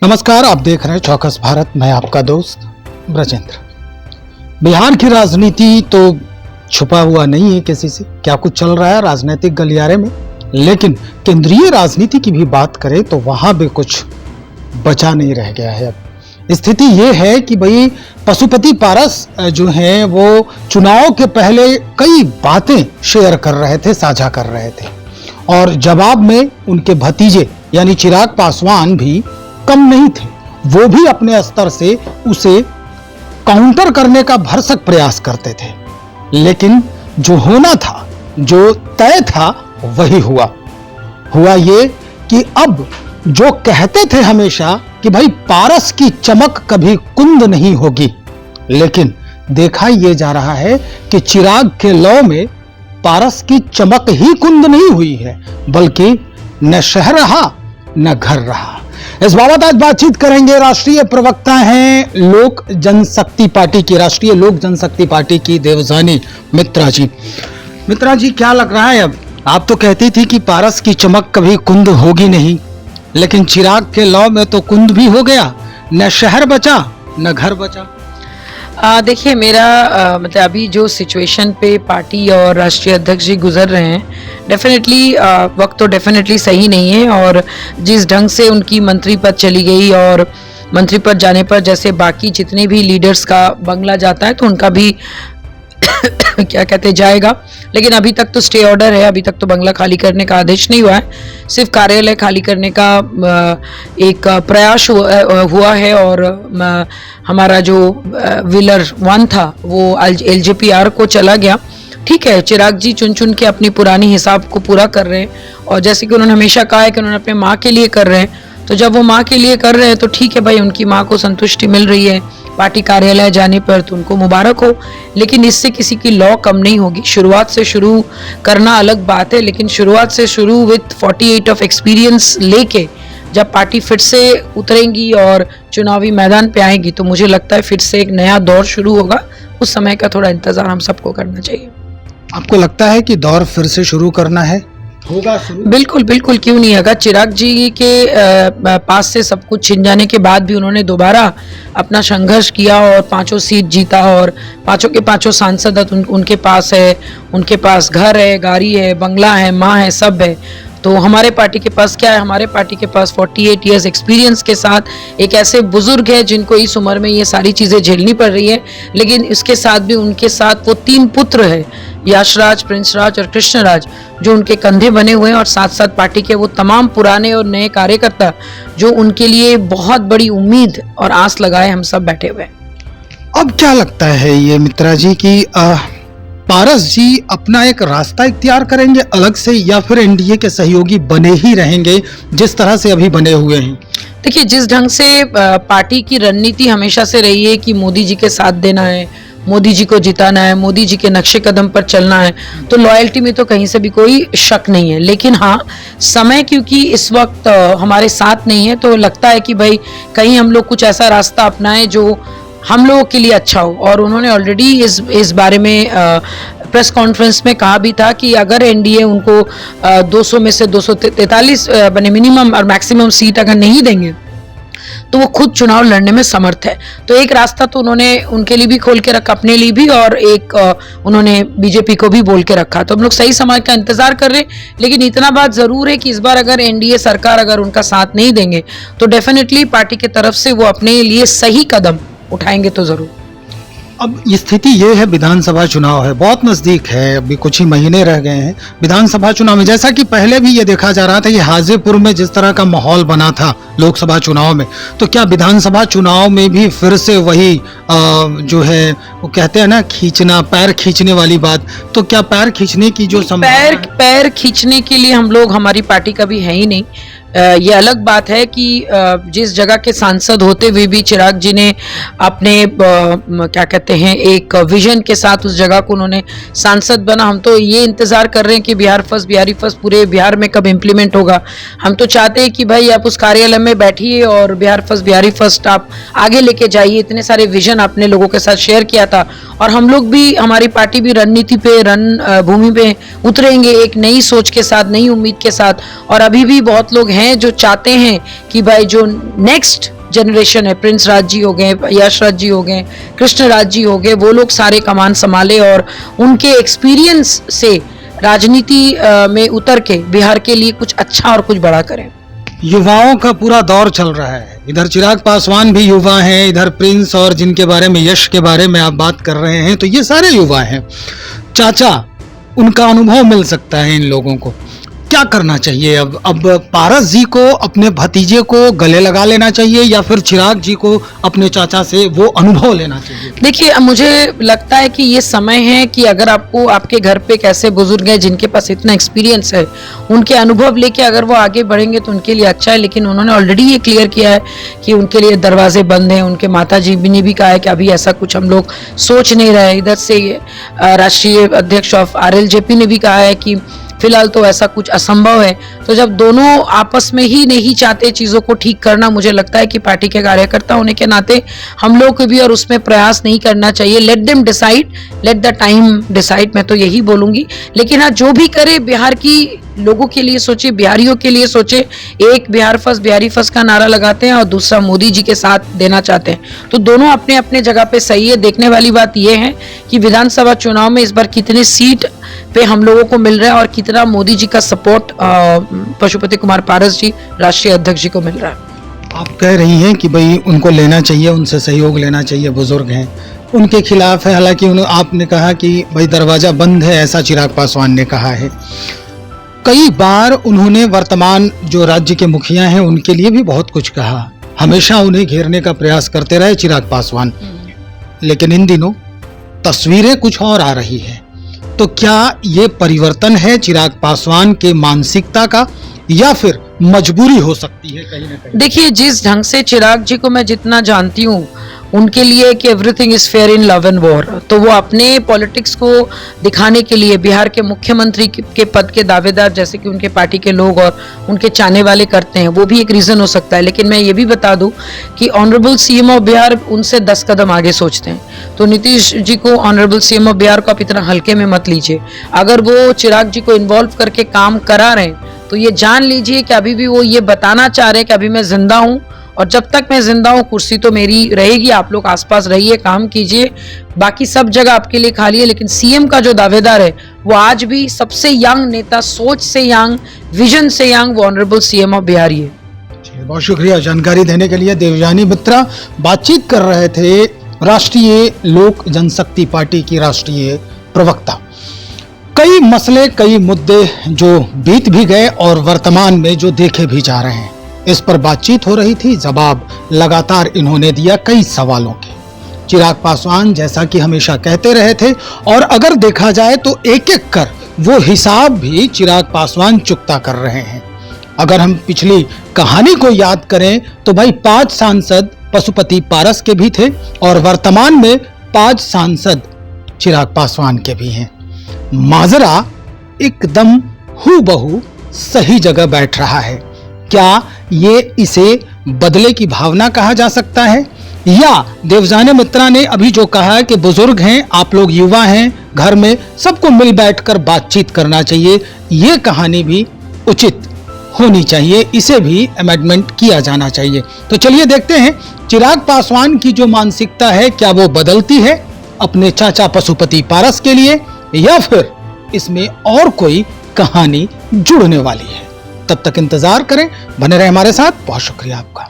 नमस्कार, आप देख रहे हैं चौकस भारत। मैं आपका दोस्त ब्रजेंद्र। बिहार की राजनीति तो छुपा हुआ नहीं है किसी से, क्या कुछ चल रहा है राजनीतिक गलियारे में। लेकिन केंद्रीय राजनीति की भी बात करें तो वहां भी कुछ बचा नहीं रह गया है। अब स्थिति ये है कि भाई पशुपति पारस जो हैं वो चुनाव के पहले कई बातें शेयर कर रहे थे, साझा कर रहे थे, और जवाब में उनके भतीजे यानी चिराग पासवान भी कम नहीं थे। वो भी अपने स्तर से उसे काउंटर करने का भरसक प्रयास करते थे, लेकिन जो होना था, जो तय था, वही हुआ ये कि अब जो कहते थे हमेशा कि भाई पारस की चमक कभी कुंद नहीं होगी, लेकिन देखा यह जा रहा है कि चिराग के लौ में पारस की चमक ही कुंद नहीं हुई है, बल्कि न शहर रहा न घर रहा। इस बाबत आज बातचीत करेंगे। राष्ट्रीय प्रवक्ता हैं लोक जनशक्ति पार्टी की, राष्ट्रीय लोक जनशक्ति पार्टी की देवजानी मित्रा जी। मित्रा जी, क्या लग रहा है? अब आप तो कहती थी कि पारस की चमक कभी कुंद होगी नहीं, लेकिन चिराग के लौ में तो कुंद भी हो गया, न शहर बचा न घर बचा। देखिए, मेरा मतलब अभी जो सिचुएशन पे पार्टी और राष्ट्रीय अध्यक्ष जी गुजर रहे हैं, डेफिनेटली वक्त तो डेफिनेटली सही नहीं है। और जिस ढंग से उनकी मंत्री पद चली गई और मंत्री पद जाने पर जैसे बाकी जितने भी लीडर्स का बंगला जाता है तो उनका भी क्या कहते जाएगा, लेकिन अभी तक तो स्टे ऑर्डर है, अभी तक तो बंगला खाली करने का आदेश नहीं हुआ है, सिर्फ कार्यालय खाली करने का एक प्रयास हुआ है। और हमारा जो व्हीलर 1 था वो LJPR को चला गया। ठीक है, चिराग जी चुन चुन के अपनी पुरानी हिसाब को पूरा कर रहे हैं, और जैसे कि उन्होंने हमेशा कहा है कि उन्होंने अपने माँ के लिए कर रहे हैं, तो जब वो माँ के लिए कर रहे हैं तो ठीक है भाई, उनकी माँ को संतुष्टि मिल रही है पार्टी कार्यालय जाने पर तो उनको मुबारक हो। लेकिन इससे किसी की लॉ कम नहीं होगी। शुरुआत से शुरू करना अलग बात है, लेकिन शुरुआत से शुरू विथ 48 ऑफ एक्सपीरियंस लेके जब पार्टी फिर से उतरेंगी और चुनावी मैदान पे आएगी तो मुझे लगता है फिर से एक नया दौर शुरू होगा। उस समय का थोड़ा इंतजार हम सबको करना चाहिए। आपको लगता है कि दौर फिर से शुरू करना है? होगा शुरू? बिल्कुल बिल्कुल, क्यों नहीं। अगर चिराग जी के पास से सब कुछ छिन जाने के बाद भी उन्होंने दोबारा अपना संघर्ष किया और 5 सीट जीता, और 5 के 5 सांसद उनके पास है, उनके पास घर है, गाड़ी है, बंगला है, माँ है, सब है, तो हमारे पार्टी के पास क्या है? हमारे पार्टी के पास 48 इयर्स एक्सपीरियंस के साथ एक ऐसे बुजुर्ग है जिनको इस उम्र में ये सारी चीज़ें झेलनी पड़ रही है, लेकिन इसके साथ भी उनके साथ वो 3 पुत्र है, यशराज, प्रिंस राज और कृष्णराज, जो उनके कंधे बने हुए हैं, और साथ साथ पार्टी के वो तमाम पुराने और नए कार्यकर्ता जो उनके लिए बहुत बड़ी उम्मीद और आस लगाए हम सब बैठे हुए हैं। अब क्या लगता है ये मित्रा जी कि पारस जी अपना एक रास्ता इख्तियार करेंगे अलग से, या फिर एनडीए के सहयोगी बने ही रहेंगे जिस तरह से अभी बने हुए हैं? देखिए, जिस ढंग से पार्टी की रणनीति हमेशा से रही है कि मोदी जी के साथ देना है, मोदी जी को जिताना है, मोदी जी के नक्शे कदम पर चलना है, तो लॉयल्टी में तो कहीं से भी कोई शक नहीं है। लेकिन हाँ, समय क्योंकि इस वक्त हमारे साथ नहीं है, तो लगता है कि भाई कहीं हम लोग कुछ ऐसा रास्ता अपनाएं जो हम लोगों के लिए अच्छा हो। और उन्होंने ऑलरेडी इस बारे में प्रेस कॉन्फ्रेंस में कहा भी था कि अगर एनडीए उनको 200 में से 243 बने मिनिमम और मैक्सिमम सीट अगर नहीं देंगे तो वो खुद चुनाव लड़ने में समर्थ है। तो एक रास्ता तो उन्होंने उनके लिए भी खोल के रखा, अपने लिए भी, और एक उन्होंने बीजेपी को भी बोल के रखा। तो हम लोग सही समय का इंतजार कर रहे हैं। लेकिन इतना बात जरूर है कि इस बार अगर एनडीए सरकार अगर उनका साथ नहीं देंगे तो डेफिनेटली पार्टी की तरफ से वो अपने लिए सही कदम उठाएंगे तो जरूर। अब स्थिति ये है, विधानसभा चुनाव है, बहुत नजदीक है, अभी कुछ ही महीने रह गए हैं विधानसभा चुनाव में। जैसा कि पहले भी ये देखा जा रहा था कि हाजीपुर में जिस तरह का माहौल बना था लोकसभा चुनाव में, तो क्या विधानसभा चुनाव में भी फिर से वही जो है वो कहते हैं ना, खींचना, पैर खींचने वाली बात, तो क्या पैर खींचने की जो पैर खींचने के लिए हम लोग, हमारी पार्टी कभी है ही नहीं। ये अलग बात है कि जिस जगह के सांसद होते हुए भी चिराग जी ने अपने क्या कहते हैं एक विजन के साथ उस जगह को उन्होंने सांसद बना। हम तो ये इंतजार कर रहे हैं कि बिहार फर्स्ट, बिहारी फर्स्ट पूरे बिहार में कब इम्प्लीमेंट होगा। हम तो चाहते हैं कि भाई आप उस कार्यालय में बैठिए और बिहार फर्स्ट, बिहारी फर्स्ट आप आगे लेके जाइए। इतने सारे विजन आपने लोगों के साथ शेयर किया था, और हम लोग भी, हमारी पार्टी भी रणनीति पे, रण भूमि पे उतरेंगे एक नई सोच के साथ, नई उम्मीद के साथ। और अभी भी बहुत लोग हैं हैं जो चाहते हैं कि भाई जो नेक्स्ट जनरेशन है, प्रिंस राज जी हो गए, यश राज जी हो गए, कृष्ण राज जी हो गए, वो लोग सारे कमान संभाले और उनके एक्सपीरियंस से राजनीति में उतर के बिहार के लिए कुछ अच्छा और कुछ बड़ा करें। युवाओं का पूरा दौर चल रहा है, इधर चिराग पासवान भी युवा हैं, इधर प्रिंस और जिनके बारे में, यश के बारे में आप बात कर रहे हैं, तो ये सारे युवा हैं। चाचा, उनका अनुभव मिल सकता है इन लोगों को, क्या करना चाहिए अब पारस जी को अपने भतीजे को गले लगा लेना चाहिए या फिर चिराग जी को अपने चाचा से वो अनुभव लेना चाहिए? देखिए, मुझे लगता है कि ये समय है कि अगर आपको आपके घर पे कैसे बुजुर्ग हैं जिनके पास इतना एक्सपीरियंस है, उनके अनुभव लेके अगर वो आगे बढ़ेंगे तो उनके लिए अच्छा है। लेकिन उन्होंने ऑलरेडी ये क्लियर किया है कि उनके लिए दरवाजे बंद हैं। उनके माता जी ने भी कहा है कि अभी ऐसा कुछ हम लोग सोच नहीं रहे। इधर से राष्ट्रीय अध्यक्ष ऑफ RLJP ने भी कहा है कि फिलहाल तो ऐसा कुछ असंभव है। तो जब दोनों आपस में ही नहीं चाहते चीज़ों को ठीक करना, मुझे लगता है कि पार्टी के कार्यकर्ता होने के नाते हम लोग को भी और उसमें प्रयास नहीं करना चाहिए। Let them decide, let the time decide, मैं तो यही बोलूँगी। लेकिन हाँ, जो भी करे बिहार की लोगों के लिए सोचे, बिहारियों के लिए सोचे। एक बिहार फर्स्ट, बिहारी फर्स्ट का नारा लगाते हैं और दूसरा मोदी जी के साथ देना चाहते हैं, तो दोनों अपने अपने जगह पे सही है। देखने वाली बात यह है कि विधानसभा चुनाव में इस बार कितने सीट पे हम लोगों को मिल रहा है और कितना मोदी जी का सपोर्ट पशुपति कुमार पारस जी, राष्ट्रीय अध्यक्ष जी को मिल रहा है। आप कह रही हैं कि भाई उनको लेना चाहिए, उनसे सहयोग लेना चाहिए, बुजुर्ग हैं, उनके खिलाफ है। हालांकि आपने कहा कि भाई दरवाजा बंद है, ऐसा चिराग पासवान ने कहा है। कई बार उन्होंने वर्तमान जो राज्य के मुखिया हैं उनके लिए भी बहुत कुछ कहा, हमेशा उन्हें घेरने का प्रयास करते रहे चिराग पासवान। लेकिन इन दिनों तस्वीरें कुछ और आ रही है, तो क्या ये परिवर्तन है चिराग पासवान के मानसिकता का या फिर मजबूरी हो सकती है कहीं ना कहीं? देखिए, जिस ढंग से चिराग जी को मैं जितना जानती हूँ, उनके लिए कि everything is fair in love and war, तो वो अपने पॉलिटिक्स को दिखाने के लिए बिहार के मुख्यमंत्री के पद के दावेदार जैसे कि उनके पार्टी के लोग और उनके चाहने वाले करते हैं, वो भी एक रीजन हो सकता है। लेकिन मैं ये भी बता दूं कि ऑनरेबल CM ऑफ बिहार उनसे 10 कदम आगे सोचते हैं। तो नीतीश जी को, ऑनरेबल CM ऑफ बिहार को आप इतना हल्के में मत लीजिए। अगर वो चिराग जी को इन्वॉल्व करके काम करा रहे हैं तो ये जान लीजिए कि अभी भी वो ये बताना चाह रहे हैं कि अभी मैं जिंदा हूँ और जब तक मैं जिंदा हूँ कुर्सी तो मेरी रहेगी, आप लोग आसपास रहिए, काम कीजिए, बाकी सब जगह आपके लिए खाली है। लेकिन CM का जो दावेदार है वो आज भी सबसे यंग नेता, सोच से यंग, विजन से यंग, वो ऑनरेबल CM ऑफ बिहार ही है। बहुत शुक्रिया जानकारी देने के लिए। देवयानी मित्रा बातचीत कर रहे थे राष्ट्रीय लोक जनशक्ति पार्टी की राष्ट्रीय प्रवक्ता। कई मसले, कई मुद्दे जो बीत भी गए और वर्तमान में जो देखे भी जा रहे हैं, इस पर बातचीत हो रही थी। जवाब लगातार इन्होंने दिया कई सवालों के। चिराग पासवान जैसा कि हमेशा कहते रहे थे, और अगर देखा जाए तो एक एक कर वो हिसाब भी चिराग पासवान चुकता कर रहे हैं। अगर हम पिछली कहानी को याद करें तो भाई 5 सांसद पशुपति पारस के भी थे और वर्तमान में 5 सांसद चिराग पासवान के भी हैं। माजरा एकदम हूबहू सही जगह बैठ रहा है। क्या ये इसे बदले की भावना कहा जा सकता है, या देवयानी मित्रा ने अभी जो कहा है कि बुजुर्ग हैं, आप लोग युवा हैं, घर में सबको मिल बैठकर बातचीत करना चाहिए, ये कहानी भी उचित होनी चाहिए, इसे भी अमेंडमेंट किया जाना चाहिए। तो चलिए देखते हैं चिराग पासवान की जो मानसिकता है क्या वो बदलती है अपने चाचा पशुपति पारस के लिए, या फिर इसमें और कोई कहानी जुड़ने वाली है। तब तक इंतजार करें, बने रहे हमारे साथ। बहुत शुक्रिया आपका।